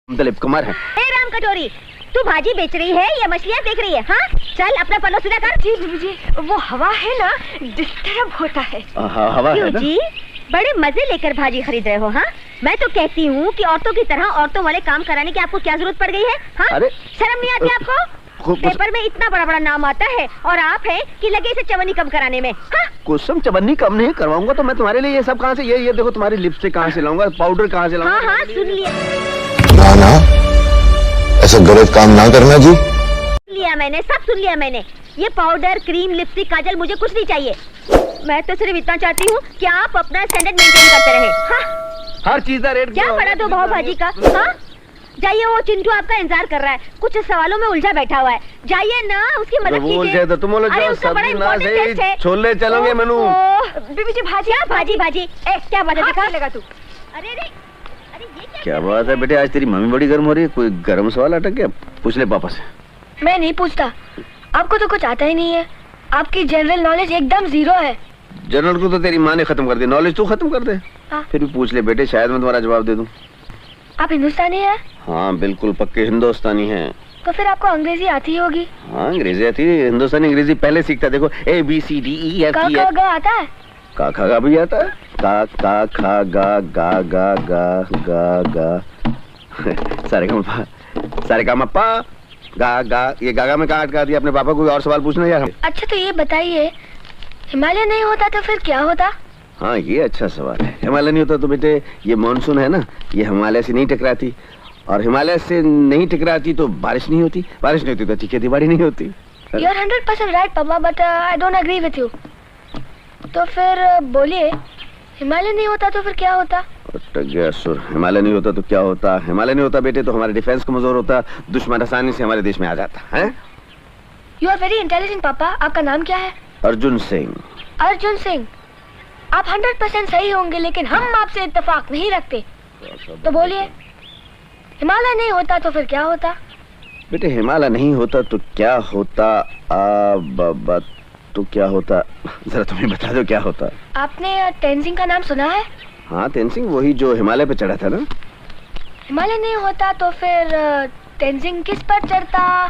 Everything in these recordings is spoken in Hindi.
दिलीप कुमार है। राम कटोरी, तू भाजी बेच रही है या मछलियाँ देख रही है? हाँ, चल अपना पल्लो सीधा कर। जी बीबी जी, वो हवा है ना, डिस्टर्ब होता है। हवा है ना? जी, बड़े मजे लेकर भाजी खरीद रहे हो? हाँ, मैं तो कहती हूँ कि औरतों की तरह औरतों वाले काम कराने की आपको क्या जरूरत पड़ गई है? हाँ? अरे शर्म नहीं आती आपको? पेपर में इतना बड़ा बड़ा नाम आता है और आप हैं कि लगे इसे चवन्नी कम कराने में। हाँ? कुसुम, चवन्नी कम नहीं करवाऊंगा तो मैं तुम्हारे लिए ये सब कहाँ से, ये देखो तुम्हारी लिपस्टिक कहाँ से लाऊंगा, पाउडर कहाँ से लाऊंगा? हाँ हाँ, सुन लिया। ना ना, ऐसा गलत काम ना करना जी। मैंने सब सुन लिया मैंने। ये पाउडर, क्रीम, लिपस्टिक, काजल मुझे कुछ नहीं चाहिए। मैं तो सिर्फ इतना चाहती हूँ कि आप अपना स्टैंडर्ड मेंटेन करते रहे। हाँ? हर चीज का रेट क्या बढ़ा दो भाव भाजी का? हाँ? जाइए, वो चिंटू आपका इंतजार कर रहा है, कुछ सवालों में उलझा बैठा हुआ है। जाइए ना, उसकी मदद कीजिए। तो तुम बोलो जाओ, सब्जी ना से छोले चलोगे मनु। बीबी जी भाजी, भाजी क्या बात है? दिखा लगा तू। अरे ये क्या बात है बेटे, आज तेरी मम्मी बड़ी गर्म हो रही है। कोई गर्म सवाल अटक गया? पूछ ले पापा से। मैं नहीं पूछता, आपको तो कुछ आता ही नहीं है। आपकी जनरल नॉलेज एकदम जीरो है। जनरल को तो तेरी माँ ने खत्म कर दी, नॉलेज तू खत्म कर दे। हाँ। फिर भी पूछ ले बेटे, शायद मैं तुम्हारा जवाब दे दूं। आप हिंदुस्तानी हैं? हाँ बिल्कुल पक्के हिंदुस्तानी हैं। तो फिर आपको अंग्रेजी आती होगी। हाँ अंग्रेजी आती है, हिंदुस्तानी अंग्रेजी पहले सीखता। देखो ABCDEFG आता है? का खा गा भी आता है। का खा गा गा गा गा गा गा सारे का मप्पा गा गा। ये गागा में कहाँ अटका दिया अपने पापा को? और सवाल पूछना यार। अच्छा तो ये बताइए, हिमालय नहीं होता तो फिर क्या होता? हाँ ये अच्छा सवाल है। हिमालय नहीं होता तो बेटे ये मानसून है ना, ये हिमालय से नहीं टकराती, और हिमालय से नहीं टकराती तो बारिश नहीं होती, बारिश नहीं होती तो अच्छी खेती बाड़ी नहीं होती। You are 100% right पापा, but I don't agree with you। तो फिर बोलिए, हिमालय नहीं होता तो फिर क्या होता? सुर, हिमालय नहीं होता तो क्या होता? हिमालय नहीं होता बेटे तो हमारे डिफेंस कमजोर होता, दुश्मन आसानी से हमारे देश में आ जाता है। You are very intelligent पापा। आपका नाम क्या है? अर्जुन सिंह। अर्जुन सिंह, आप 100% सही होंगे, लेकिन हम आपसे इत्तेफाक नहीं रखते। तो बोलिए, हिमालय नहीं होता तो फिर क्या होता? बेटे हिमालय नहीं होता तो क्या होता? तो क्या होता, जरा तुम्हें बता दो क्या होता। आपने तेंजिंग का नाम सुना है? हाँ तेंजिंग, वही जो हिमालय पे चढ़ा था ना। हिमालय नहीं होता तो फिर तेंजिंग किस पर चढ़ता?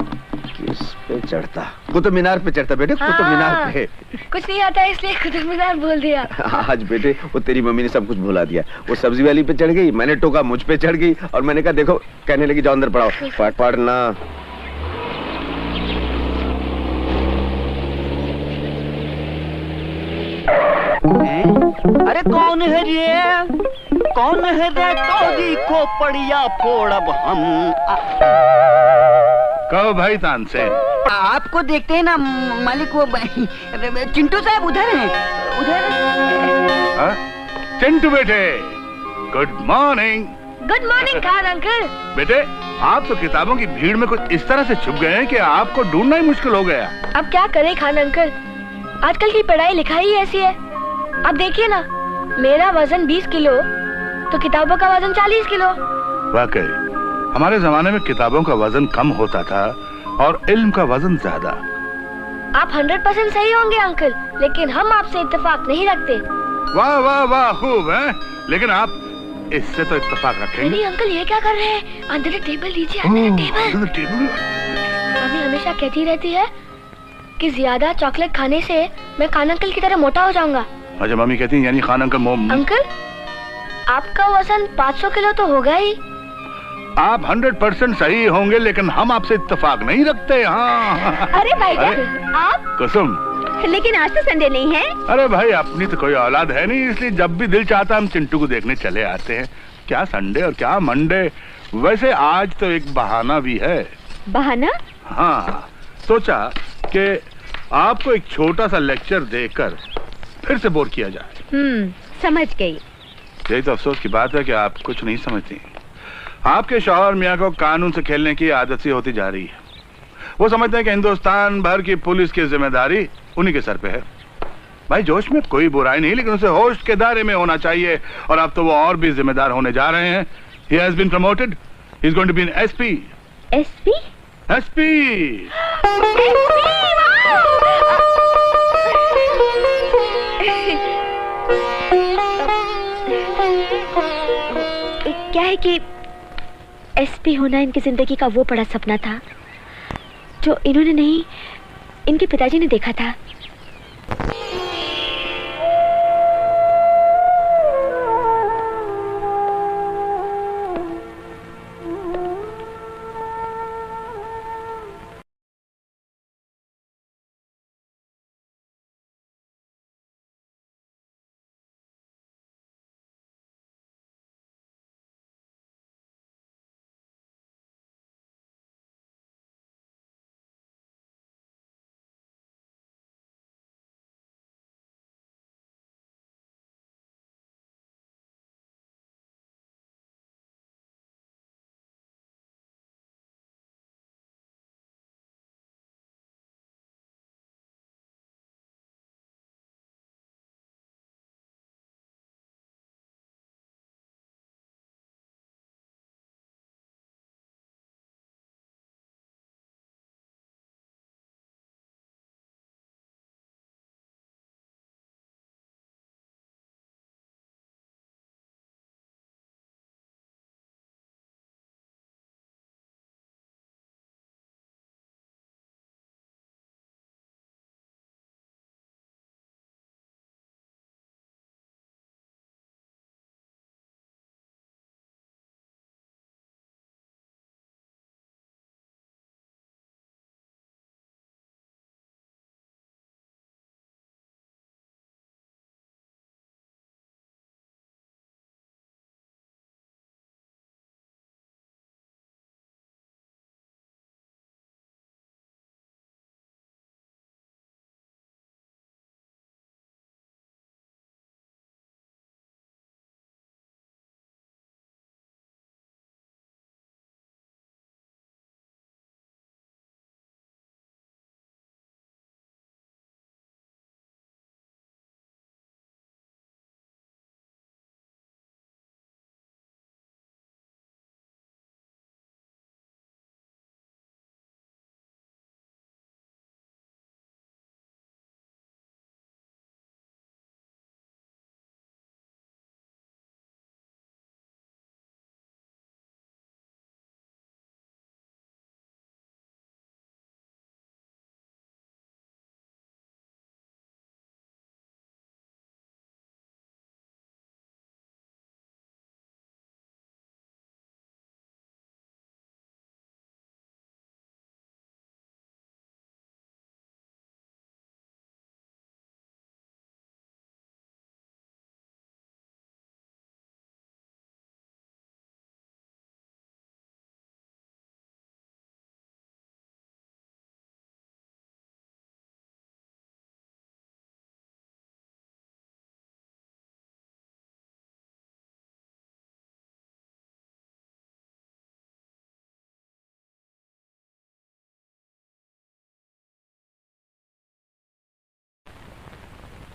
किस पे चढ़ता? कुतुब मीनार पे चढ़ता बेटे। कुतुब मीनार पे। कुछ नहीं आता इसलिए कुतुब मीनार बोल दिया। आज बेटे वो तेरी मम्मी ने सब कुछ भुला दिया। वो सब्जी वाली पे चढ़ गई, मैंने टोका मुझ पे चढ़ गई, और मैंने कहा देखो, कहने लगी जाओ अंदर पढ़ाओ। पढ़ना। अरे कौन है रे, कौन है रे तोरी को पड़िया फोड़ अब हम। कहो भाई तानसेन। आपको देखते हैं ना मालिक, वो चिंटू साहब उधर हैं, उधर। चिंटू बेटे, good morning. Good morning Khan uncle. बेटे आप तो किताबों की भीड़ में कुछ इस तरह से छुप गए हैं कि आपको ढूंढना ही मुश्किल हो गया। अब क्या करें खान अंकल, आजकल की पढ़ाई लिखाई ऐसी है। अब देखिए ना, मेरा वजन 20 किलो तो किताबों का वजन 40 किलो। वाकई हमारे जमाने में किताबों का वजन कम होता था और इल्म का वजन ज्यादा। आप 100% सही होंगे अंकल, लेकिन हम आपसे इत्तेफाक नहीं रखते। वाह वाह वाह, खूब है, लेकिन आप इससे तो इत्तेफाक रखेंगे। नहीं अंकल, ये क्या कर रहे हैं? अंदर टेबल लीजिए, अंदर टेबल। मम्मी हमेशा कहती रहती है कि ज्यादा चॉकलेट खाने से मैं खान अंकल की तरह मोटा हो जाऊंगा। अच्छा मम्मी कहती हैं यानी खान अंकल अंकल आपका वजन 500 किलो तो होगा ही। आप 100% सही होंगे, लेकिन हम आपसे इत्तेफाक नहीं रखते। हाँ। अरे भाईजान आप? कुसुम, लेकिन आज तो संडे नहीं है। अरे भाई अपनी तो कोई औलाद है नहीं, इसलिए जब भी दिल चाहता हम चिंटू को देखने चले आते हैं। क्या संडे और क्या मंडे। वैसे आज तो एक बहाना भी है। बहाना? हाँ, सोचा कि आपको एक छोटा सा लेक्चर देकर फिर से बोर किया जाए। समझ गई। यही तो अफसोस की बात है कि आप कुछ नहीं समझती। आपके शौहर मियाँ को कानून से खेलने की आदत सी होती जा रही है। वो समझते हैं कि हिंदुस्तान भर की पुलिस की जिम्मेदारी उन्हीं के सर पे है। भाई जोश में कोई बुराई नहीं, लेकिन उसे होश के दायरे में होना चाहिए, और अब तो वो और भी जिम्मेदार होने जा रहे हैं। He has been promoted. He is going to be an SP. SP? SP. क्या है कि एसपी होना इनकी जिंदगी का वो बड़ा सपना था जो इन्होंने नहीं, इनके पिताजी ने देखा था।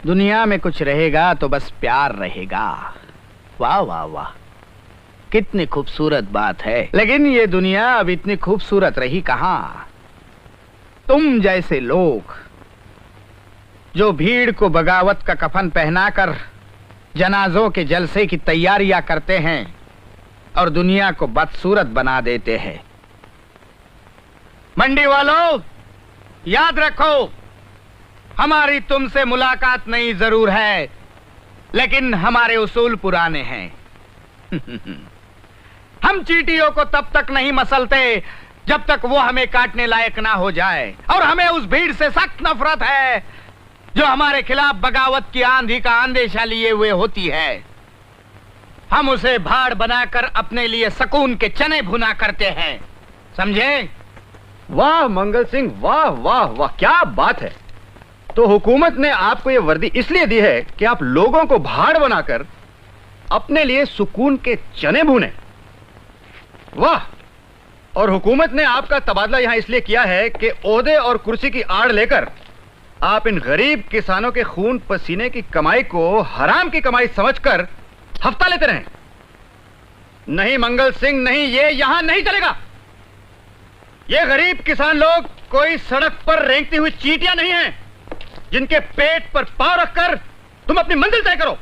दुनिया में कुछ रहेगा तो बस प्यार रहेगा। वाह वाह वाह, कितनी खूबसूरत बात है। लेकिन ये दुनिया अब इतनी खूबसूरत रही कहाँ। तुम जैसे लोग जो भीड़ को बगावत का कफन पहनाकर जनाजों के जलसे की तैयारियां करते हैं और दुनिया को बदसूरत बना देते हैं। मंडी वालों, याद रखो, हमारी तुमसे मुलाकात नहीं जरूर है, लेकिन हमारे उसूल पुराने हैं। हम चींटियों को तब तक नहीं मसलते जब तक वो हमें काटने लायक ना हो जाए, और हमें उस भीड़ से सख्त नफरत है जो हमारे खिलाफ बगावत की आंधी का अंदेशा लिए हुए होती है। हम उसे भाड़ बनाकर अपने लिए सुकून के चने भुना करते हैं, समझे? वाह मंगल सिंह, वाह वाह वाह, क्या बात है। तो हुकूमत ने आपको ये वर्दी इसलिए दी है कि आप लोगों को भाड़ बनाकर अपने लिए सुकून के चने भूने। वाह। और हुकूमत ने आपका तबादला यहां इसलिए किया है कि ओहदे और कुर्सी की आड़ लेकर आप इन गरीब किसानों के खून पसीने की कमाई को हराम की कमाई समझकर हफ्ता लेते रहें। नहीं मंगल सिंह, नहीं, ये यहां नहीं चलेगा। ये गरीब किसान लोग कोई सड़क पर रेंगती हुई चींटियां नहीं हैं जिनके पेट पर पांव रखकर तुम अपनी मंजिल तय करो,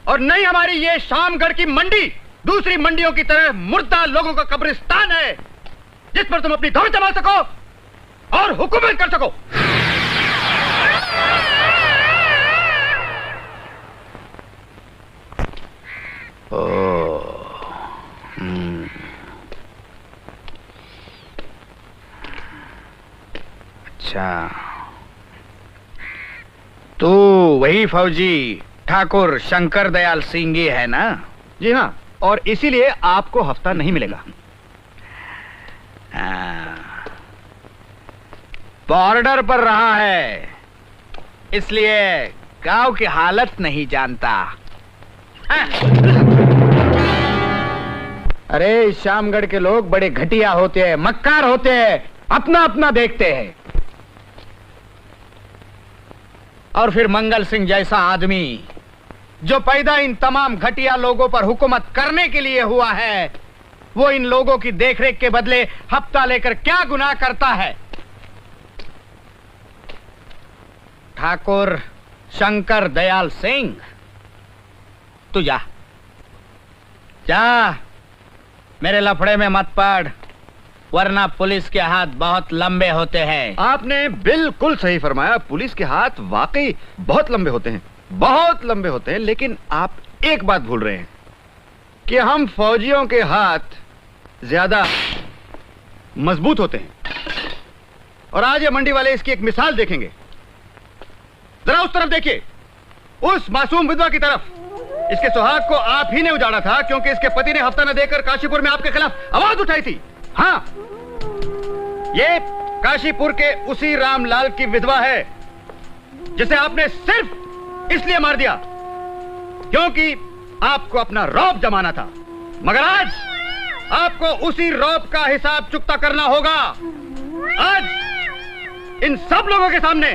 और नहीं हमारी ये शामगढ़ की मंडी दूसरी मंडियों की तरह मुर्दा लोगों का कब्रिस्तान है, जिस पर तुम अपनी धौड़ जमा सको और हुकूमत कर सको। अच्छा, तो वही फौजी ठाकुर शंकर दयाल सिंह ही है ना? जी हाँ, और इसीलिए आपको हफ्ता नहीं मिलेगा। बॉर्डर पर रहा है, इसलिए गांव की हालत नहीं जानता। अरे शामगढ़ के लोग बड़े घटिया होते हैं, मक्कार होते हैं, अपना अपना देखते हैं। और फिर मंगल सिंह जैसा आदमी जो पैदा इन तमाम घटिया लोगों पर हुकूमत करने के लिए हुआ है, वो इन लोगों की देखरेख के बदले हफ्ता लेकर क्या गुनाह करता है? ठाकुर शंकर दयाल सिंह, तू जा जा, मेरे लफड़े में मत पड़, वरना पुलिस के हाथ बहुत लंबे होते हैं। आपने बिल्कुल सही फरमाया, पुलिस के हाथ वाकई बहुत लंबे होते हैं, बहुत लंबे होते हैं। लेकिन आप एक बात भूल रहे हैं कि हम फौजियों के हाथ ज्यादा मजबूत होते हैं। और आज ये मंडी वाले इसकी एक मिसाल देखेंगे। जरा उस तरफ देखिए, उस मासूम विधवा की तरफ। इसके सुहाग को आप ही ने उजाड़ा था, क्योंकि इसके पति ने हफ्ता न देकर काशीपुर में आपके खिलाफ आवाज उठाई थी। हाँ, ये काशीपुर के उसी रामलाल की विधवा है, जिसे आपने सिर्फ इसलिए मार दिया क्योंकि आपको अपना रौब जमाना था। मगर आज आपको उसी रौब का हिसाब चुकता करना होगा। आज इन सब लोगों के सामने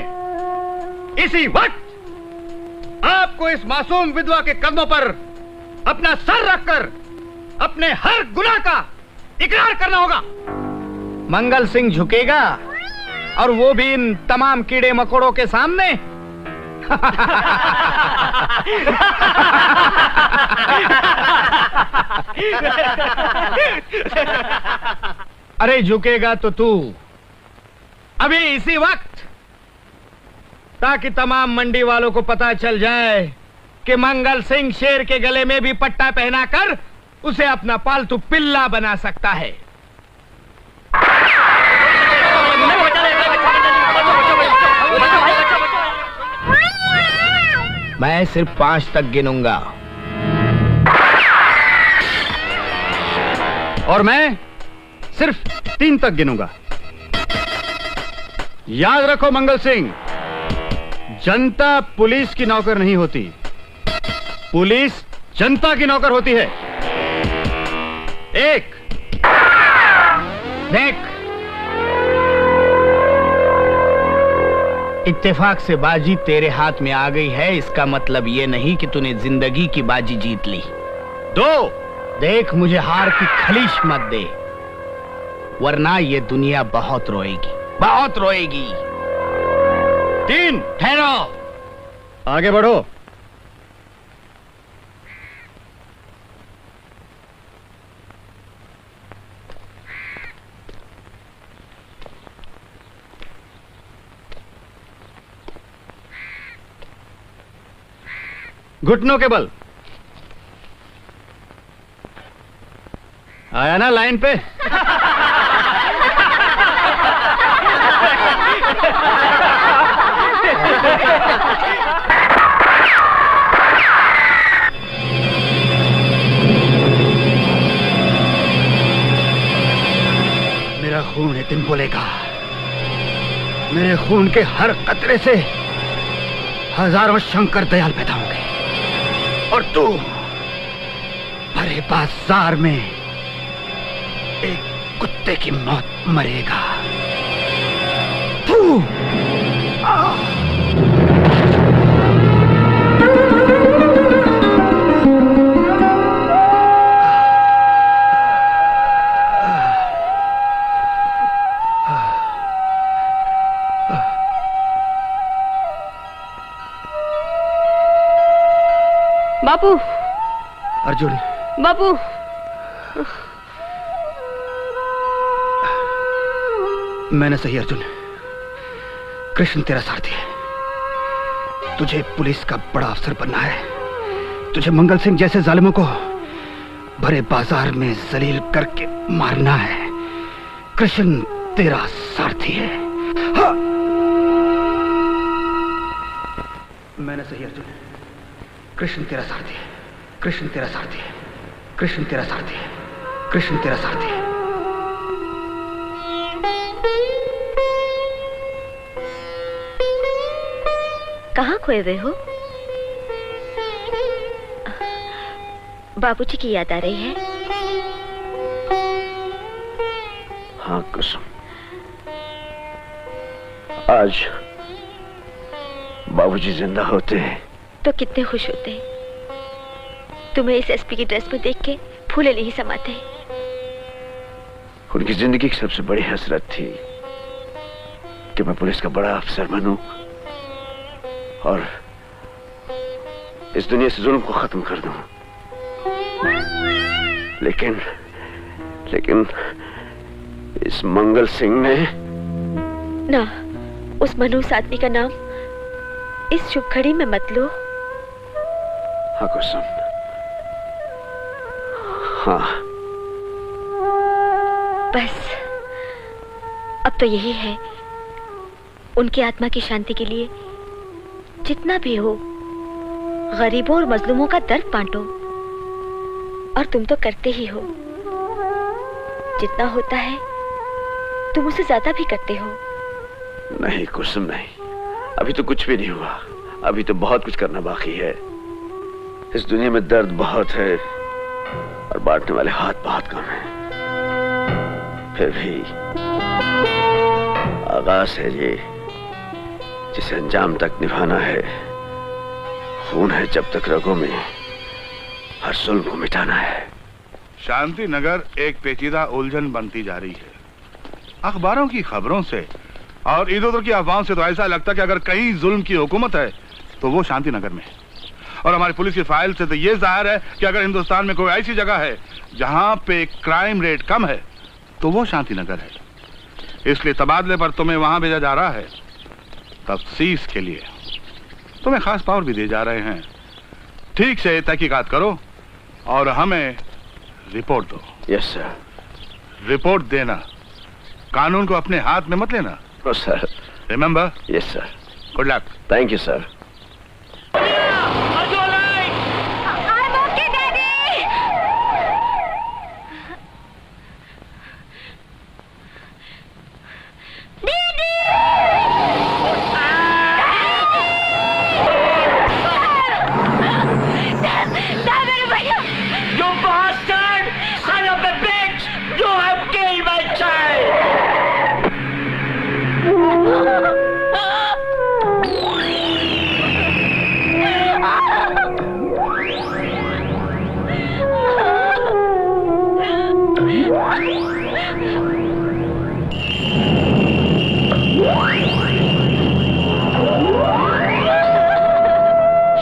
इसी वक्त आपको इस मासूम विधवा के कदमों पर अपना सर रखकर अपने हर गुनाह का इकरार करना होगा। मंगल सिंह झुकेगा, और वो भी इन तमाम कीड़े मकोड़ों के सामने? अरे झुकेगा तो तू अभी इसी वक्त, ताकि तमाम मंडी वालों को पता चल जाए कि मंगल सिंह शेर के गले में भी पट्टा पहनाकर उसे अपना पालतू पिल्ला बना सकता है। मैं सिर्फ 5 तक गिनूंगा और मैं सिर्फ 3 तक गिनूंगा। याद रखो मंगल सिंह, जनता पुलिस की नौकर नहीं होती, पुलिस जनता की नौकर होती है। 1 देख, इत्तेफाक से बाजी तेरे हाथ में आ गई है, इसका मतलब ये नहीं कि तूने जिंदगी की बाजी जीत ली। 2 देख, मुझे हार की खलीश मत दे, वरना ये दुनिया बहुत रोएगी, बहुत रोएगी। 3 ठहरो, आगे बढ़ो। घुटनों के बल। आया ना लाइन पे? मेरा खून है, दिन बोलेगा। मेरे खून के हर कतरे से हजारों शंकर दयाल पैदा होंगे, और तू भरे बाजार में एक कुत्ते की मौत मरेगा। तू बापू, अर्जुन, बापू। मैंने सही अर्जुन, कृष्ण तेरा सारथी है। तुझे पुलिस का बड़ा अफसर बनना है। तुझे मंगल सिंह जैसे जालिमों को भरे बाजार में जलील करके मारना है। कृष्ण तेरा सारथी है। हाँ। मैंने सही अर्जुन, कृष्ण तेरा सारथी है। कृष्ण तेरा सारथी है। कृष्ण तेरा सारथी है। कृष्ण तेरा सारथी है। कहाँ खोए हुए हो? बाबूजी की याद आ रही है? हाँ कुसुम, आज बाबूजी जिंदा होते हैं तो कितने खुश होते। तुम्हें इस एसपी की ड्रेस में देख के फूले नहीं समाते। उनकी जिंदगी की सबसे बड़ी हसरत थी कि मैं पुलिस का बड़ा अफसर बनूं और इस दुनिया से जुल्म को खत्म कर दूं। लेकिन इस मंगल सिंह ने ना, उस मनहूस आदमी का नाम इस शुभ घड़ी में मत लो। हाँ कुसुम, हाँ। बस अब तो यही है, उनकी आत्मा की शांति के लिए जितना भी हो गरीबों और मजलूमों का दर्द बांटो। और तुम तो करते ही हो। जितना होता है तुम उसे ज्यादा भी करते हो। नहीं कुसुम नहीं, अभी तो कुछ भी नहीं हुआ। अभी तो बहुत कुछ करना बाकी है। इस दुनिया में दर्द बहुत है और बांटने वाले हाथ बहुत कम हैं। फिर भी आगाज है ये, जिसे अंजाम तक निभाना है। खून है जब तक रगों में, हर जुल्म को मिटाना है। शांति नगर एक पेचीदा उलझन बनती जा रही है। अखबारों की खबरों से और इधर उधर की अफवाहों से तो ऐसा लगता है कि अगर कहीं जुल्म की हुकूमत है तो वो शांति नगर में है। और हमारी पुलिस की फाइल से तो ये जाहिर है कि अगर हिंदुस्तान में कोई ऐसी जगह है जहां पे क्राइम रेट कम है तो वो शांति नगर है। इसलिए तबादले पर तुम्हें वहां भेजा जा रहा है, तफ्तीश के लिए। तुम्हें खास पावर भी दिए जा रहे हैं। ठीक से तहकीकात करो और हमें रिपोर्ट दो। Yes sir. रिपोर्ट देना, कानून को अपने हाथ में मत लेना। No sir. Remember? Yes sir. Good luck. Thank you sir.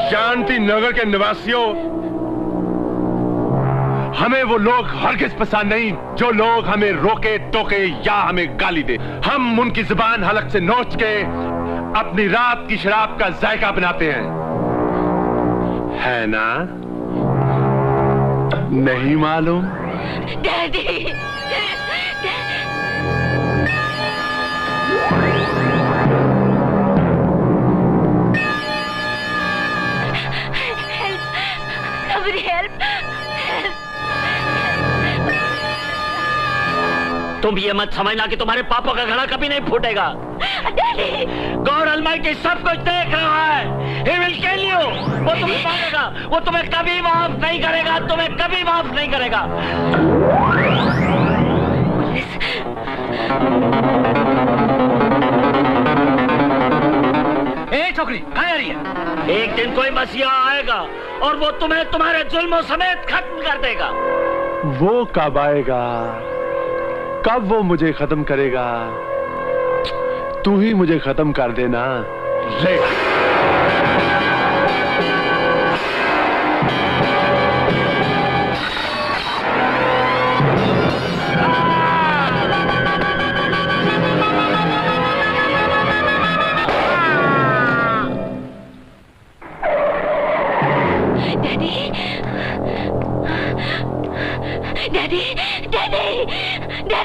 Shanti Nagar के निवासियों, हमें वो लोग हरगिज पसंद नहीं जो लोग हमें रोके टोके या हमें गाली दे। हम उनकी जुबान हलक से नोच के अपनी रात की शराब का जायका बनाते हैं, है ना? नहीं मालूम? डैडी, तुम ये मत समझना कि तुम्हारे पापा का घड़ा कभी नहीं फूटेगा। गॉड ऑलमाइटी सब कुछ देख रहा है। He will kill you। वो तुम्हें मारेगा, वो तुम्हें कभी माफ नहीं करेगा, तुम्हें कभी माफ नहीं करेगा। ए छोकरी, कहाँ आ रही है? एक दिन कोई मसीहा आएगा और वो तुम्हें तुम्हारे जुल्मों समेत खत्म कर देगा। वो कब आएगा? कब वो मुझे खत्म करेगा? तू ही मुझे खत्म कर देना। ले।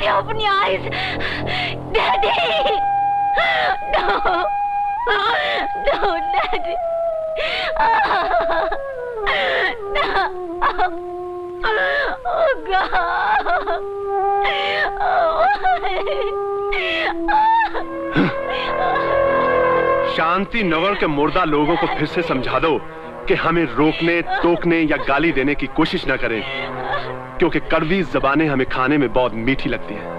Daddy, open your eyes. Daddy. No. No, Daddy. No. Oh, God. शांति नगर के मुर्दा लोगों को फिर से समझा दो कि हमें रोकने, टोकने या गाली देने की कोशिश न करें, क्योंकि कड़वी ज़बानें हमें खाने में बहुत मीठी लगती हैं।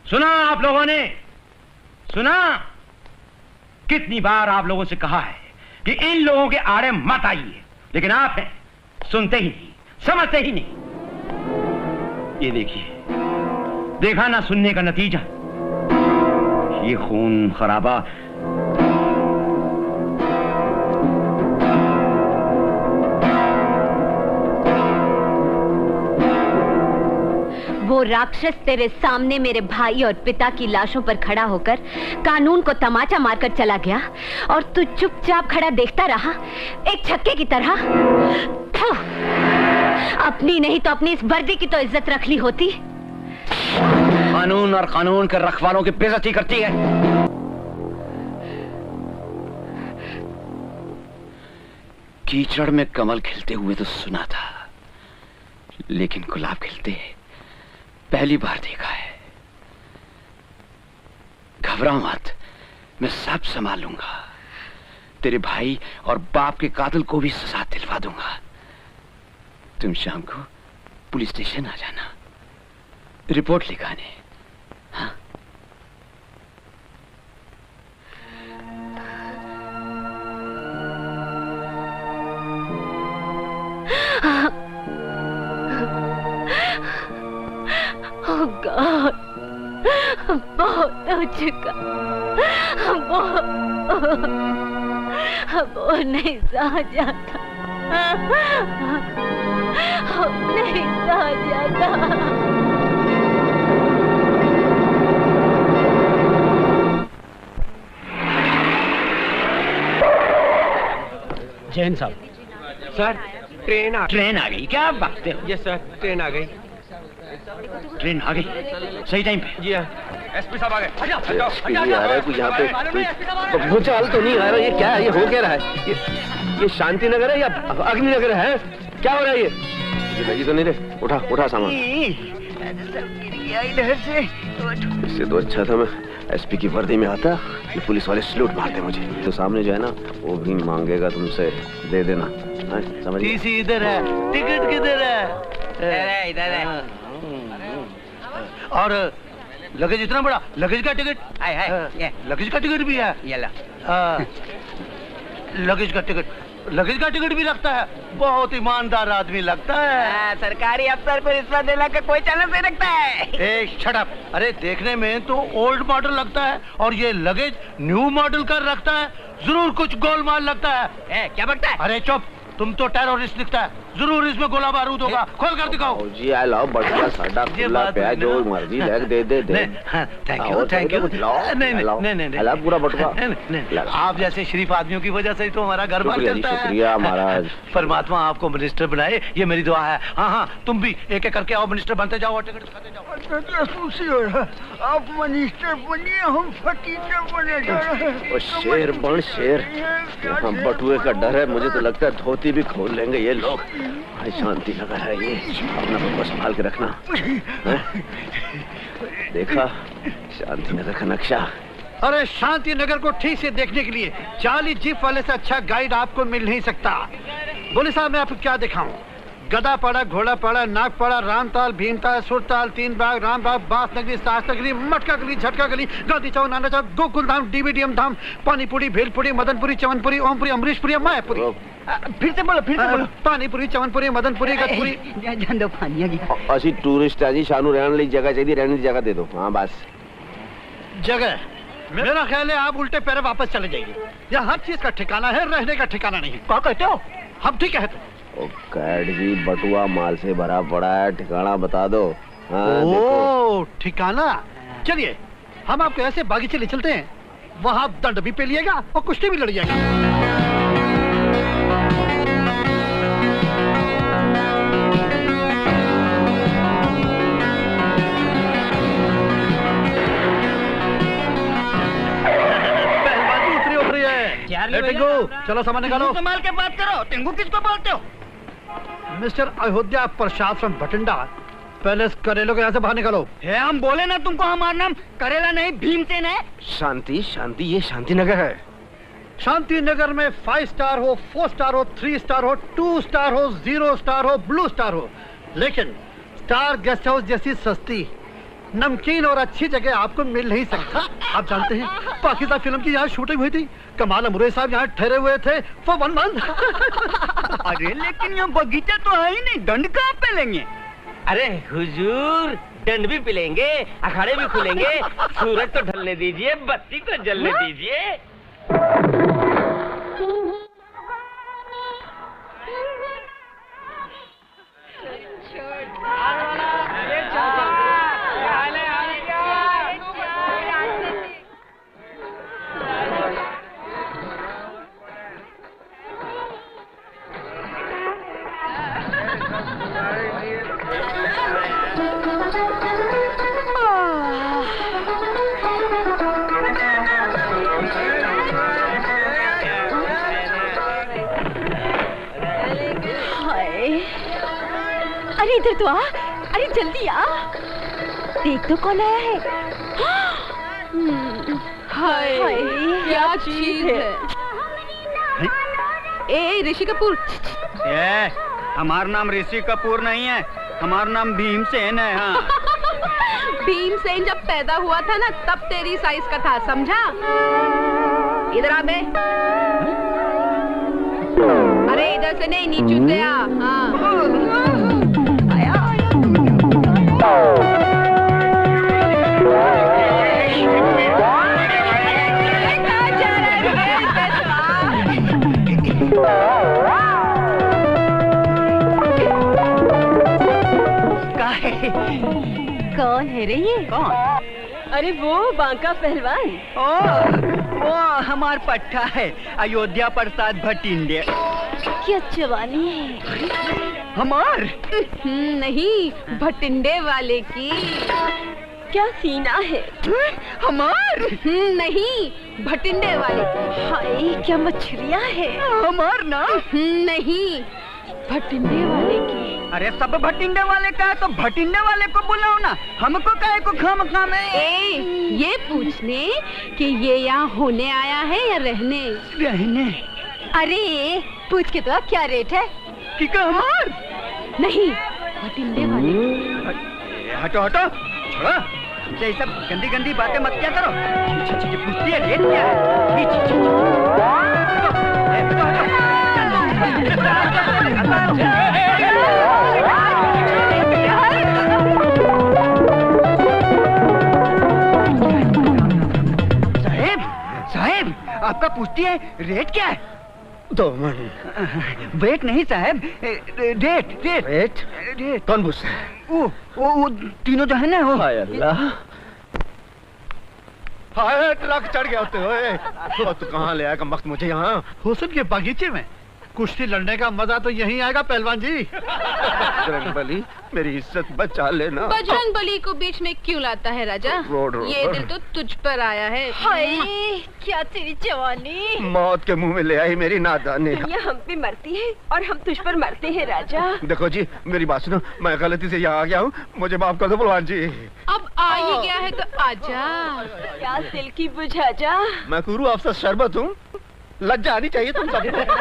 सुना आप लोगों ने? सुना? कितनी बार आप लोगों से कहा है कि इन लोगों के आड़े मत आइए, लेकिन आप हैं, सुनते ही नहीं, समझते ही नहीं। ये देखिए, देखा ना सुनने का नतीजा, ये खून खराबा। वो राक्षस तेरे सामने मेरे भाई और पिता की लाशों पर खड़ा होकर कानून को तमाचा मारकर चला गया और तू चुपचाप खड़ा देखता रहा, एक छक्के की तरह। अपनी नहीं तो अपनी इस वर्दी की तो इज्जत रख ली होती। कानून और कानून के रखवालों की बेइज्जती करती है। कीचड़ में कमल खिलते हुए तो सुना था, लेकिन गुलाब खिलते पहली बार देखा है। घबराओ मत, मैं सब संभाल लूंगा। तेरे भाई और बाप के कातिल को भी सजा दिलवा दूंगा। तुम शाम को पुलिस स्टेशन आ जाना, रिपोर्ट लिखाने। हाँ? Oh God, बहुत हो चुका, वो नहीं सहा जाता, नहीं सहा जाता। जैन साहब। सर, ट्रेन आ गई। क्या बात है? यस सर, ट्रेन आ गई। ट्रेन आ गई सही टाइम पे। जी हाँ। एसपी साहब आ गए। आ रहा है कोई यहाँ पे, कोई भूचाल तो नहीं आ रहा? ये क्या है? ये हो क्या रहा है? ये शांति नगर है या अग्नि नगर है? क्या हो रहा है ये? लगी तो नहीं रे? उठा उठा सामान। इधर से इससे तो अच्छा था मैं एसपी की वर्दी में आता, ये पुलिस वाले सलूट मारते मुझे। तो सामने जो है ना, वो भी मांगेगा तुमसे, दे देना। समझ? टीसी इधर है, टिकट किधर है? इधर है। और लगेज इतना बड़ा, लगेज का टिकट? लगेज का टिकट भी है? ये ला। लगेज का टिकट भी लगता है। बहुत ईमानदार आदमी लगता है। सरकारी अफसर को रिश्वत देने का कोई चांस नहीं रखता है। Shut up. अरे देखने में तो ओल्ड मॉडल लगता है और ये लगेज न्यू मॉडल कर रखता है। जरूर कुछ गोलमाल लगता है। क्या बकता है? अरे चुप, तुम तो टेररिस्ट दिखता है। जरूर इसमें गोला बारूद होगा। खोल कर दिखाओ। जी आई लव बटुआ साडा खुला पे जो मर्जी ले दे दे। Thank you. नहीं पूरा बटुआ। आप जैसे शरीफ आदमियों की वजह से तो हमारा घर बार चलता है। शुक्रिया महाराज। परमात्मा आपको मिनिस्टर बनाए, ये मेरी दुआ है। हाँ, तुम भी एक एक करके आओ, मिनिस्टर बनते जाओ और टिकट खाते जाओ। आप मिनिस्टर बनिए, हम फकीर बने जा रहे हैं। शेर बन शेर। यहाँ बटुए का डर है, मुझे तो लगता है धोती भी खोल लेंगे ये लोग। शांति नगर है ये, अपना बटुआ संभाल के रखना। देखा शांति नगर का नक्शा? अरे शांति नगर को ठीक से देखने के लिए 40 जीप वाले से अच्छा गाइड आपको मिल नहीं सकता। बोले साहब, मैं आपको क्या दिखाऊं? गदा पड़ा, घोड़ा पड़ा, नाग पड़ा, रामताल, भीमताल, सुरताल, तीन बाग, रामबाग, बास नगरी, सास नगरी, मटका गली, झटका गली, गांधी चौक, नाना चौक, गोकुल धाम, डीबीडीएम धाम, पानीपुरी, भेलपुरी, मदनपुरी, चवनपुरी, ओमपुरी, अमरीशपुरी, मायापुरी। फिर से बोलो। पानीपुरी, चवनपुरी, मदनपुरी, गतपुरी। असी टूरिस्ट है जी, सानू रहने वाली जगह चाहिए, रहने की जगह दे दो। हाँ बस जगह। मेरा ख्याल है आप उल्टे पैर वापस चले जाइए। यहाँ हर चीज का ठिकाना है, रहने का ठिकाना नहीं। क्या कहते हो? हम ठीक है तो कैट जी, बटुआ माल से भरा पड़ा है, ठिकाना बता दो। ओ ठिकाना, चलिए हम आपको ऐसे बागीचे ले चलते हैं, वहाँ दंड भी पे लिएगा और कुश्ती भी लड़िएगा। चलो सामान निकालो। संभाल के बात करो, टेंगू किसको बोलते हो? मिस्टर अयोध्या प्रसाद फ्रॉम भटिंडा, पहले इस करेलो को यहाँ से बाहर निकालो। है हम बोले ना तुमको, हमारा नाम करेला नहीं भीमसेन है। शांति शांति, ये शांति नगर है। शांति नगर में 5 स्टार हो, 4 स्टार हो, 3 स्टार हो, 2 स्टार हो, 0 स्टार हो, ब्लू स्टार हो, लेकिन स्टार गेस्ट हाउस जैसी सस्ती, नमकीन और अच्छी जगह आपको मिल नहीं सकती। आप जानते हैं पाकिस्तान फिल्म की यहाँ शूटिंग हुई थी, कमाल अमरे साहब यहाँ ठहरे हुए थे फॉर 1 मंथ। अरे लेकिन यहाँ बगीचा तो है ही नहीं, दंड कहाँ पे लेंगे? अरे हुजूर, दंड भी पिलेंगे, अखाड़े भी खुलेंगे, सूरज तो ढलने दीजिए, बत्ती तो जलने दीजिए। अरे इधर तो आ, अरे जल्दी आ, देख तो कौन आया है। हाय क्या चीज है। ए ऋषि कपूर। ए, हमारा नाम ऋषि कपूर नहीं है, हमारा नाम भीमसेन है। हाँ। भीमसेन जब पैदा हुआ था ना, तब तेरी साइज का था, समझा? इधर आ बे। अरे इधर से नहीं, नीचे से आ। हाँ। कौन है रे ये? कौन? अरे वो बांका पहलवान। ओ, वो हमार पट्टा है, अयोध्या प्रसाद भटिंडे। क्या जवानी है हमार। नहीं, भटिंडे वाले की। क्या सीना है हमार। नहीं, भटिंडे वाले की। हाय क्या मछलियाँ है हमार ना। नहीं, भटिंडे वाले की। अरे सब भटिंडे वाले का है तो भटिंडे वाले को बुलाओ ना, हमको काहे को खाम-खाम है। ये पूछने कि ये यहाँ होने आया है या रहने? रहने। अरे पूछ के तो क्या रेट है? कि हमार नहीं, भटिंडे वाले। हटो हटो, छोड़ो, हमसे ये सब गंदी गंदी बातें मत क्या करो। पूछती है रेट क्या है? साहब, आपका पूछती है रेट क्या है? 2 मन। वेट नहीं साहब, रेट रेट रेट। रेट कौन पूछता है? वो तीनों जो है ना वो। हाय अल्लाह, हाय ट्रक चढ़ गया होते हुए। तू कहाँ ले आया कम वक्त मुझे यहाँ? हुसन के बगीचे में कुश्ती लड़ने का मजा तो यहीं आएगा पहलवान जी। बजरंग बली, मेरी इज्जत बचा लेना। बजरंग बली को बीच में क्यों लाता है राजा? ये दिल तो तुझ पर आया है। हाय क्या तेरी जवानी। मौत के मुंह में ले आई मेरी नादानी। दुनिया हम पे मरती है और हम तुझ पर मरते हैं राजा। देखो जी, मेरी बात सुनो, मैं गलती से यहाँ आ गया हूँ, मुझे माफ कर दो पहलवान जी। अब आ ही गया है तो आजा, क्या दिल की बुझा जा। मैं कुरू अफसर शरबत हूँ, लज्जा आनी चाहिए तुम सबको।